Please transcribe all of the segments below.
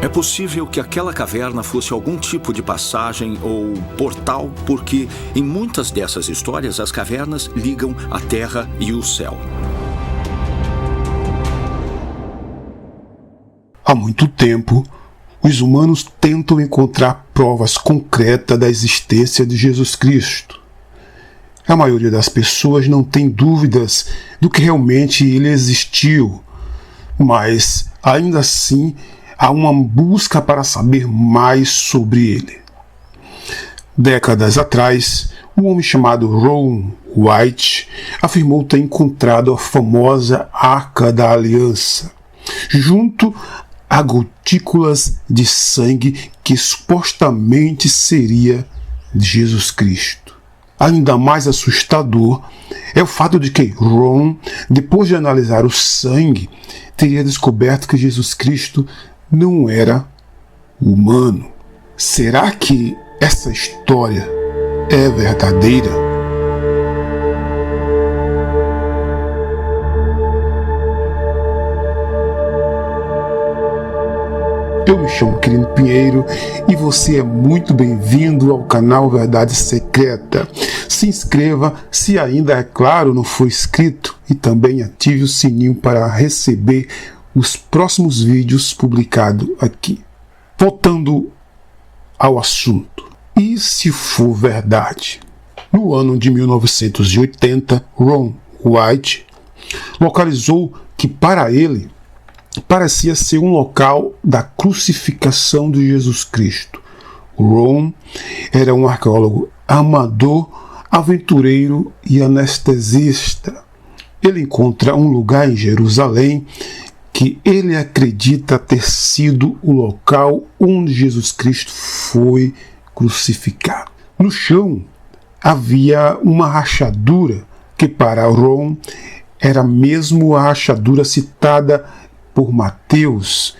É possível que aquela caverna fosse algum tipo de passagem ou portal, porque em muitas dessas histórias as cavernas ligam a terra e o céu. Há muito tempo, os humanos tentam encontrar provas concretas da existência de Jesus Cristo. A maioria das pessoas não tem dúvidas do que realmente ele existiu, mas ainda assim há uma busca para saber mais sobre ele. Décadas atrás, um homem chamado Ron White afirmou ter encontrado a famosa Arca da Aliança, junto a gotículas de sangue que supostamente seria de Jesus Cristo. Ainda mais assustador é o fato de que Ron, depois de analisar o sangue, teria descoberto que Jesus Cristo não era humano. Será que essa história é verdadeira? Eu me chamo Quirino Pinheiro e você é muito bem-vindo ao canal Verdade Secreta. Se inscreva se ainda, é claro, não for inscrito, e também ative o sininho para receber os próximos vídeos publicados aqui. Voltando ao assunto. E se for verdade? No ano de 1980, Ron White localizou que para ele parecia ser um local da crucificação de Jesus Cristo. Ron era um arqueólogo amador, aventureiro e anestesista. Ele encontra um lugar em Jerusalém que ele acredita ter sido o local onde Jesus Cristo foi crucificado. No chão havia uma rachadura que para Ron era mesmo a rachadura citada por Mateus,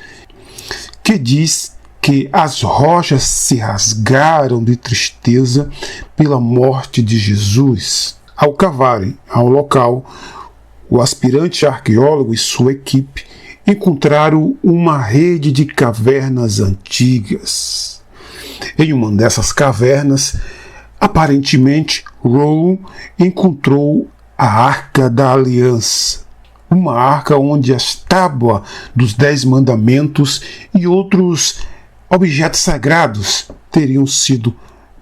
que diz que as rochas se rasgaram de tristeza pela morte de Jesus. Ao cavarem ao local, o aspirante arqueólogo e sua equipe encontraram uma rede de cavernas antigas. Em uma dessas cavernas, aparentemente, Ron encontrou a Arca da Aliança, uma arca onde as tábuas dos 10 mandamentos e outros objetos sagrados teriam sido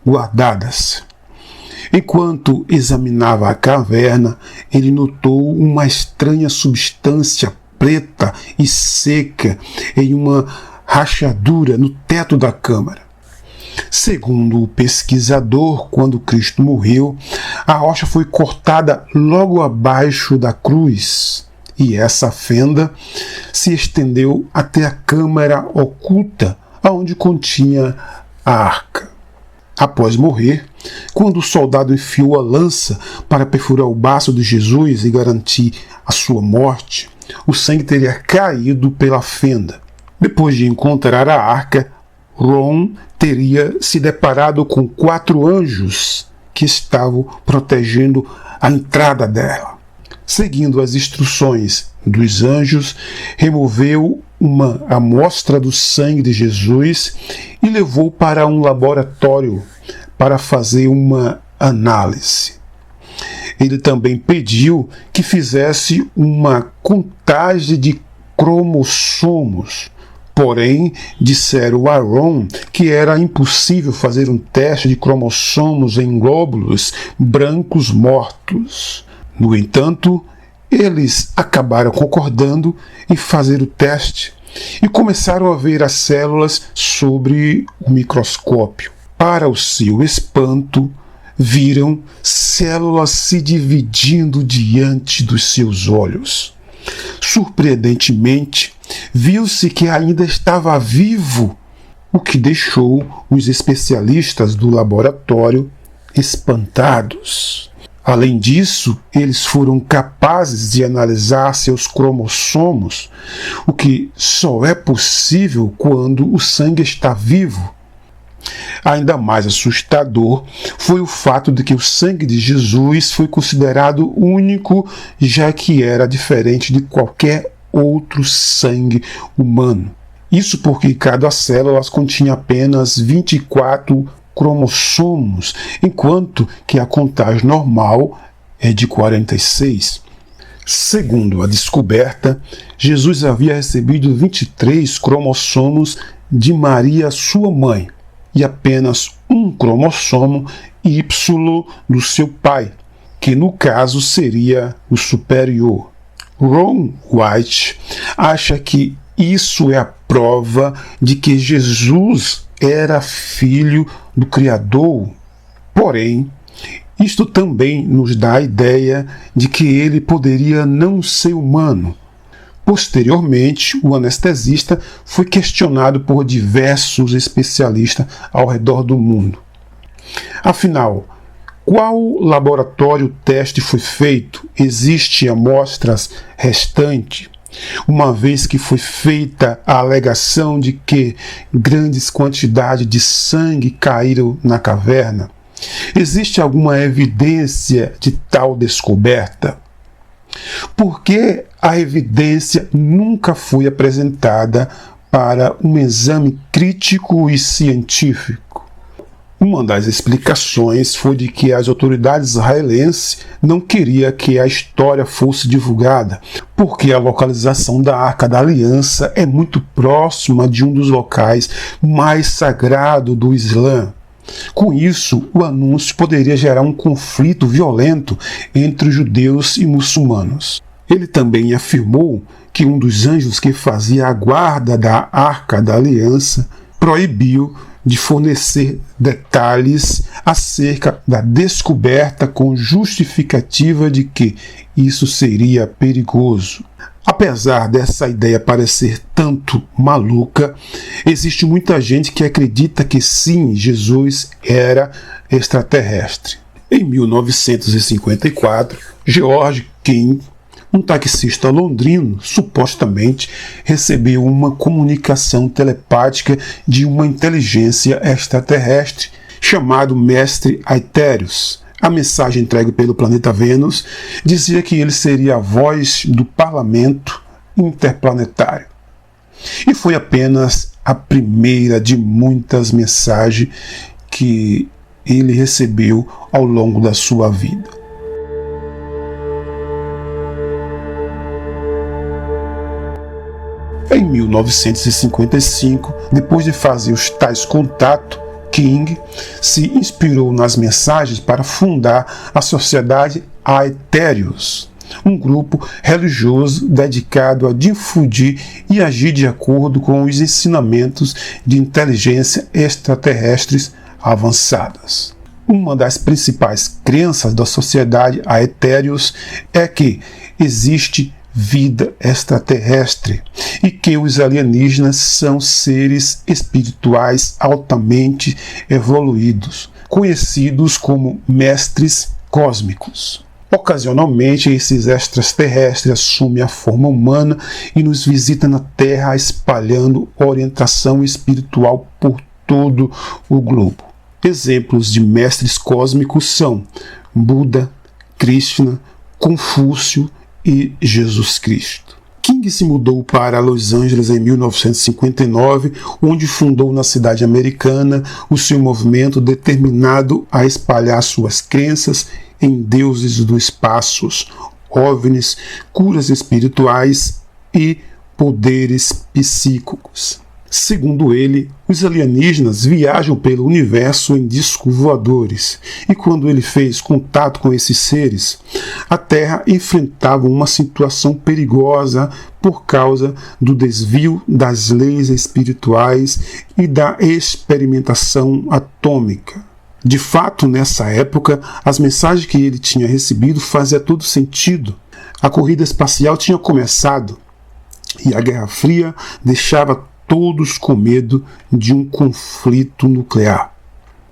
guardadas. Enquanto examinava a caverna, ele notou uma estranha substância preta e seca em uma rachadura no teto da câmara. Segundo o pesquisador, quando Cristo morreu, a rocha foi cortada logo abaixo da cruz, e essa fenda se estendeu até a câmara oculta, onde continha a arca. Após morrer, quando o soldado enfiou a lança para perfurar o baço de Jesus e garantir a sua morte, o sangue teria caído pela fenda. Depois de encontrar a arca, Ron teria se deparado com 4 anjos que estavam protegendo a entrada dela. Seguindo as instruções dos anjos, removeu uma amostra do sangue de Jesus e levou para um laboratório para fazer uma análise. Ele também pediu que fizesse uma contagem de cromossomos. Porém, disseram a Ron que era impossível fazer um teste de cromossomos em glóbulos brancos mortos. No entanto, eles acabaram concordando em fazer o teste e começaram a ver as células sob o microscópio. Para o seu espanto, viram células se dividindo diante dos seus olhos. Surpreendentemente, viu-se que ainda estava vivo, o que deixou os especialistas do laboratório espantados. Além disso, eles foram capazes de analisar seus cromossomos, o que só é possível quando o sangue está vivo. Ainda mais assustador foi o fato de que o sangue de Jesus foi considerado único, já que era diferente de qualquer outro sangue humano. Isso porque cada célula continha apenas 24 cromossomos, enquanto que a contagem normal é de 46. Segundo a descoberta, Jesus havia recebido 23 cromossomos de Maria, sua mãe, e apenas um cromossomo Y do seu pai, que no caso seria o superior. Ron White acha que isso é a prova de que Jesus era filho do Criador. Porém, isto também nos dá a ideia de que ele poderia não ser humano. Posteriormente, o anestesista foi questionado por diversos especialistas ao redor do mundo. Afinal, qual laboratório teste foi feito? Existem amostras restantes, uma vez que foi feita a alegação de que grandes quantidades de sangue caíram na caverna. Existe alguma evidência de tal descoberta? Por que a evidência nunca foi apresentada para um exame crítico e científico? Uma das explicações foi de que as autoridades israelenses não queriam que a história fosse divulgada, porque a localização da Arca da Aliança é muito próxima de um dos locais mais sagrados do Islã. Com isso, o anúncio poderia gerar um conflito violento entre os judeus e muçulmanos. Ele também afirmou que um dos anjos que fazia a guarda da Arca da Aliança proibiu de fornecer detalhes acerca da descoberta com justificativa de que isso seria perigoso. Apesar dessa ideia parecer tanto maluca, existe muita gente que acredita que sim, Jesus era extraterrestre. Em 1954, George King, um taxista londrino, supostamente recebeu uma comunicação telepática de uma inteligência extraterrestre chamado Mestre Aetherius. A mensagem entregue pelo planeta Vênus dizia que ele seria a voz do parlamento interplanetário. E foi apenas a primeira de muitas mensagens que ele recebeu ao longo da sua vida. Em 1955, depois de fazer os tais contatos, King se inspirou nas mensagens para fundar a Sociedade Aetherius, um grupo religioso dedicado a difundir e agir de acordo com os ensinamentos de inteligência extraterrestres avançadas. Uma das principais crenças da Sociedade Aetherius é que existe vida extraterrestre e que os alienígenas são seres espirituais altamente evoluídos, conhecidos como mestres cósmicos. Ocasionalmente, esses extraterrestres assumem a forma humana e nos visitam na Terra, espalhando orientação espiritual por todo o globo. Exemplos de mestres cósmicos são Buda, Krishna, Confúcio e Jesus Cristo. King se mudou para Los Angeles em 1959, onde fundou na cidade americana o seu movimento determinado a espalhar suas crenças em deuses do espaço, OVNIs, curas espirituais e poderes psíquicos. Segundo ele, os alienígenas viajam pelo universo em discos voadores, e quando ele fez contato com esses seres, a Terra enfrentava uma situação perigosa por causa do desvio das leis espirituais e da experimentação atômica. De fato, nessa época, as mensagens que ele tinha recebido faziam todo sentido. A corrida espacial tinha começado, e a Guerra Fria deixava todos com medo de um conflito nuclear.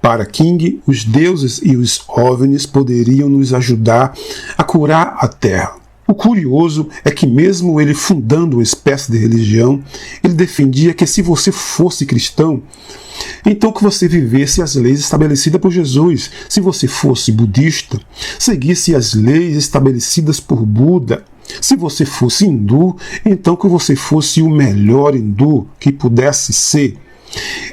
Para King, os deuses e os OVNIs poderiam nos ajudar a curar a Terra. O curioso é que mesmo ele fundando uma espécie de religião, ele defendia que se você fosse cristão, então que você vivesse as leis estabelecidas por Jesus. Se você fosse budista, seguisse as leis estabelecidas por Buda. Se você fosse hindu, então que você fosse o melhor hindu que pudesse ser.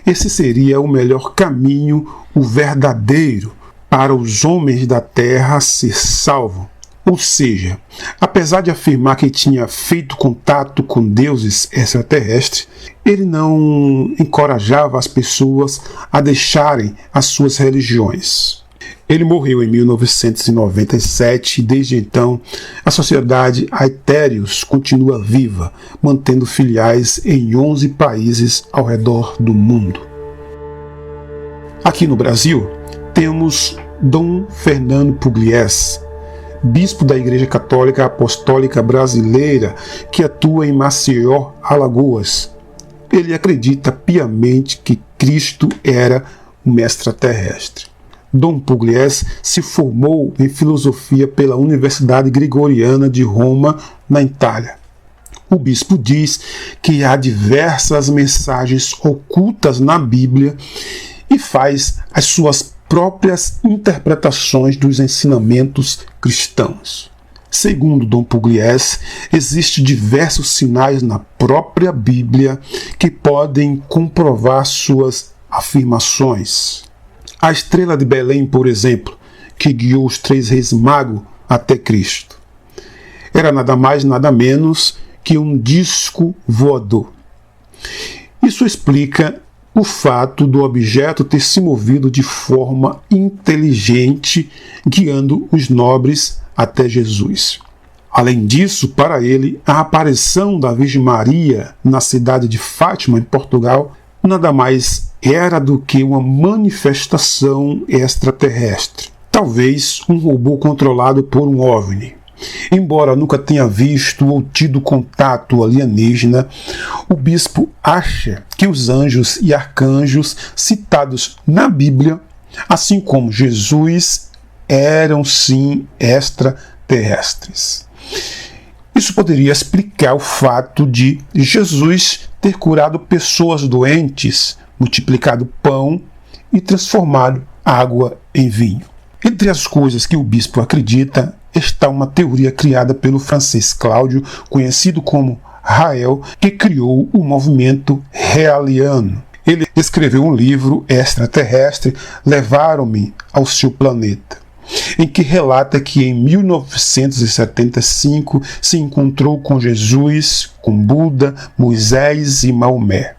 Esse seria o melhor caminho, o verdadeiro, para os homens da terra ser salvo. Ou seja, apesar de afirmar que tinha feito contato com deuses extraterrestres, ele não encorajava as pessoas a deixarem as suas religiões. Ele morreu em 1997 e desde então a sociedade Aetherius continua viva, mantendo filiais em 11 países ao redor do mundo. Aqui no Brasil temos Dom Fernando Pugliese, bispo da Igreja Católica Apostólica Brasileira, que atua em Maceió, Alagoas. Ele acredita piamente que Cristo era um extraterrestre. Dom Pugliese se formou em filosofia pela Universidade Gregoriana de Roma, na Itália. O bispo diz que há diversas mensagens ocultas na Bíblia e faz as suas próprias interpretações dos ensinamentos cristãos. Segundo Dom Pugliese, existem diversos sinais na própria Bíblia que podem comprovar suas afirmações. A estrela de Belém, por exemplo, que guiou os 3 reis magos até Cristo, era nada mais nada menos que um disco voador. Isso explica o fato do objeto ter se movido de forma inteligente, guiando os nobres até Jesus. Além disso, para ele, a aparição da Virgem Maria na cidade de Fátima, em Portugal, nada mais era do que uma manifestação extraterrestre. Talvez um robô controlado por um OVNI. Embora nunca tenha visto ou tido contato alienígena, o bispo acha que os anjos e arcanjos citados na Bíblia, assim como Jesus, eram sim extraterrestres. Isso poderia explicar o fato de Jesus ter curado pessoas doentes, multiplicado pão e transformado água em vinho. Entre as coisas que o bispo acredita está uma teoria criada pelo francês Cláudio, conhecido como Rael, que criou o movimento Raeliano. Ele escreveu um livro extraterrestre, Levaram-me ao seu planeta, em que relata que em 1975 se encontrou com Jesus, com Buda, Moisés e Maomé.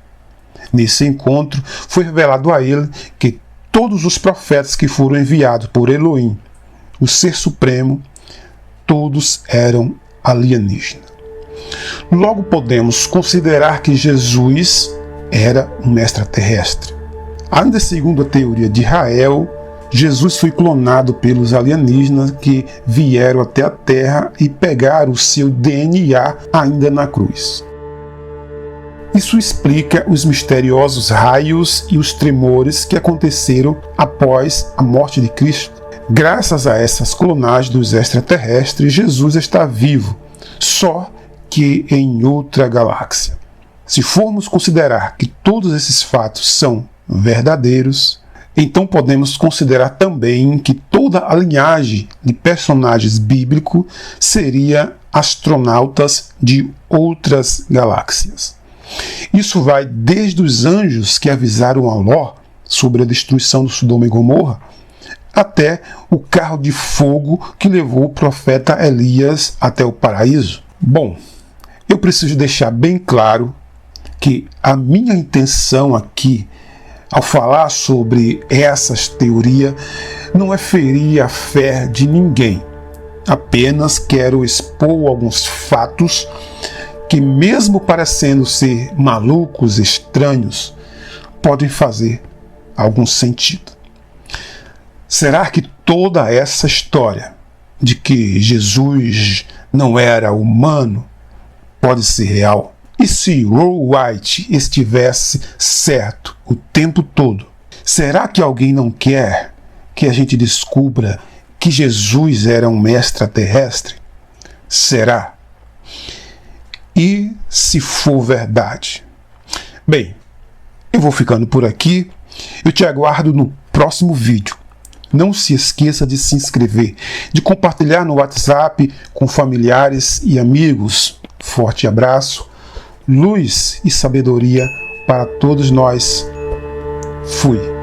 Nesse encontro foi revelado a ele que todos os profetas que foram enviados por Elohim, o Ser Supremo, todos eram alienígenas. Logo podemos considerar que Jesus era um extraterrestre. Ainda segundo a teoria de Rael, Jesus foi clonado pelos alienígenas que vieram até a Terra e pegaram o seu DNA ainda na cruz. Isso explica os misteriosos raios e os tremores que aconteceram após a morte de Cristo. Graças a essas clonagens dos extraterrestres, Jesus está vivo, só que em outra galáxia. Se formos considerar que todos esses fatos são verdadeiros, então podemos considerar também que toda a linhagem de personagens bíblicos seria astronautas de outras galáxias. Isso vai desde os anjos que avisaram a Ló sobre a destruição do Sodoma e Gomorra, até o carro de fogo que levou o profeta Elias até o paraíso. Bom, eu preciso deixar bem claro que a minha intenção aqui, ao falar sobre essas teorias, não é ferir a fé de ninguém. Apenas quero expor alguns fatos que, mesmo parecendo ser malucos, estranhos, podem fazer algum sentido. Será que toda essa história de que Jesus não era humano pode ser real? E se Roe White estivesse certo o tempo todo, será que alguém não quer que a gente descubra que Jesus era um extraterrestre? Será? E se for verdade? Bem, eu vou ficando por aqui. Eu te aguardo no próximo vídeo. Não se esqueça de se inscrever, de compartilhar no WhatsApp com familiares e amigos. Forte abraço, luz e sabedoria para todos nós. Fui.